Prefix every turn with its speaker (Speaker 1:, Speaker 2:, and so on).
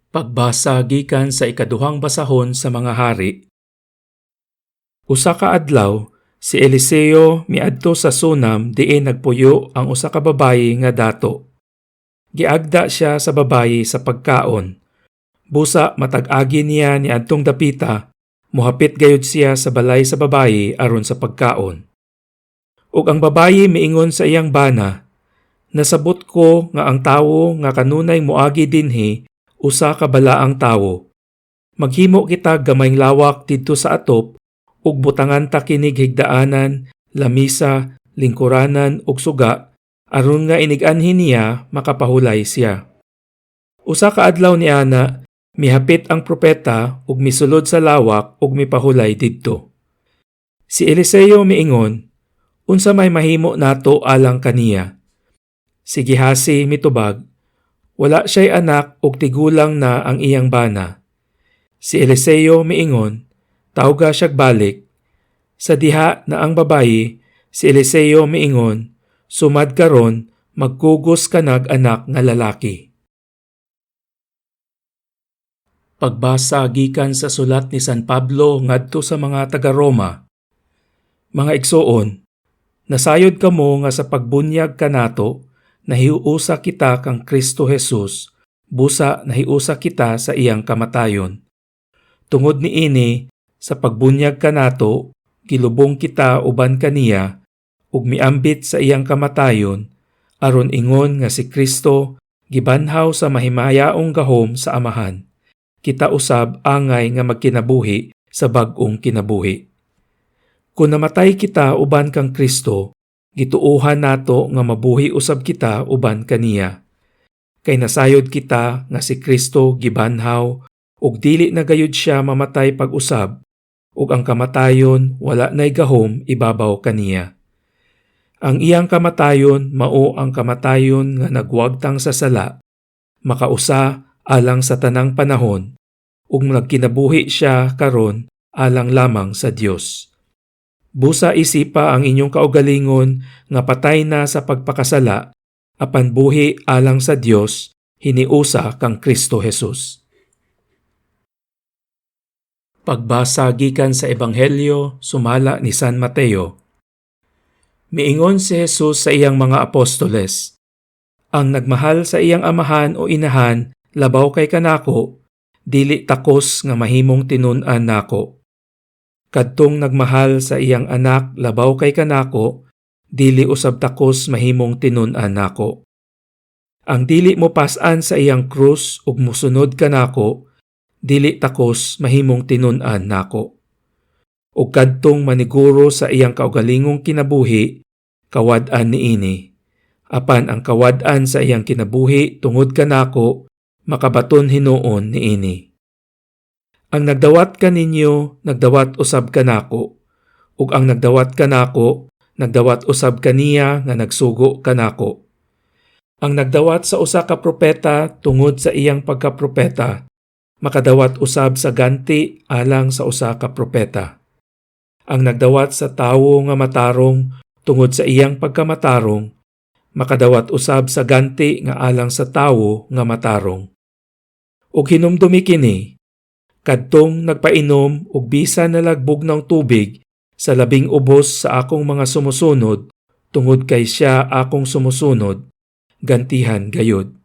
Speaker 1: Pagbasa gikan sa ikaduhang basahon sa mga hari. Usa ka adlaw, si Eliseo miadto sa Sunam diin nagpuyo ang usa ka babayi nga dato. Giagda siya sa babayi sa pagkaon. Busa matag-agi niya ni adtong dapita, mohapit gayud siya sa balay sa babayi aron sa pagkaon. Ug ang babayi miingon sa iyang bana, "Nasabot ko nga ang tawo nga kanunay moagi dinhi usa ka balaang tawo. Maghimo kita gamayng lawak didto sa atop ug butangan ta kinig higdaanan, lamisa, lingkuranan ug suga aron nga inig-anhin niya makapahulay siya." Usa ka adlaw niana mihapit ang propeta ug misulod sa lawak ug mipahulay didto. Si Eliseo miingon, "Unsa may mahimo nato alang kaniya?" Si Gehasi mitubag, "Wala siya'y anak ug tigulang na ang iyang bana." Si Eliseo miingon, "Tawga siyag balik." Sa diha na ang babayi, si Eliseo miingon, "Sumad karon, magkugos ka nag-anak nga lalaki." Pagbasa gikan sa sulat ni San Pablo ngadto sa mga taga-Roma. Mga igsoon, nasayod kamo nga sa pagbunyag kanato, nahiusa kita kang Kristo Jesus, busa nahiusa kita sa iyang kamatayon. Tungod niini, sa pagbunyag kanato, gilubong kita uban kaniya, ug miambit sa iyang kamatayon, aron ingon nga si Kristo gibanhaw sa mahimayaong gahom sa Amahan. Kita usab angay nga magkinabuhi sa bag-ong kinabuhi. Kung namatay kita uban kang Kristo, gituohan nato nga mabuhi usab kita uban kaniya. Kay nasayod kita nga si Kristo gibanhaw ug dili na gayud siya mamatay pag-usab, ug ang kamatayon wala nay gahom ibabaw kaniya. Ang iyang kamatayon mao ang kamatayon nga nagwagtang sa sala, makausa alang sa tanang panahon, ug nagkinabuhi siya karon alang lamang sa Dios. Busa isipa ang inyong kaugalingon nga patay na sa pagpakasala, apan buhi alang sa Dios, hiniusa kang Kristo Jesus. Pagbasa gikan sa Ebanghelyo sumala ni San Mateo. Miingon si Jesus sa iyang mga apostoles, "Ang nagmahal sa iyang amahan o inahan labaw kay kanako, dili takos nga mahimong tinun-an nako. Kadtong nagmahal sa iyang anak labaw kay kanako, dili usab takos mahimong tinun-an nako. Ang dili mo pas-an sa iyang krus ug mosunod kanako, dili takos mahimong tinun-an nako. Ug kadtong maniguro sa iyang kaugalingong kinabuhi, kawad-an niini. Apan ang kawad-an sa iyang kinabuhi tungod kanako, makabaton hinuon niini. Ang nagdawat kaninyo, nagdawat usab kanako, ug ang nagdawat kanako, nagdawat usab kaniya nga nagsugo kanako. Ang nagdawat sa usa ka propeta tungod sa iyang pagkapropeta, makadawat usab sa ganti alang sa usa ka propeta. Ang nagdawat sa tawo nga matarong tungod sa iyang pagkamatarong, makadawat usab sa ganti nga alang sa tawo nga matarong. Ug hinumdumi kini, kadtong nagpainom og bisan nalagbog ng tubig sa labing ubos sa akong mga sumusunod, tungod kay siya akong sumusunod, gantihan gayud.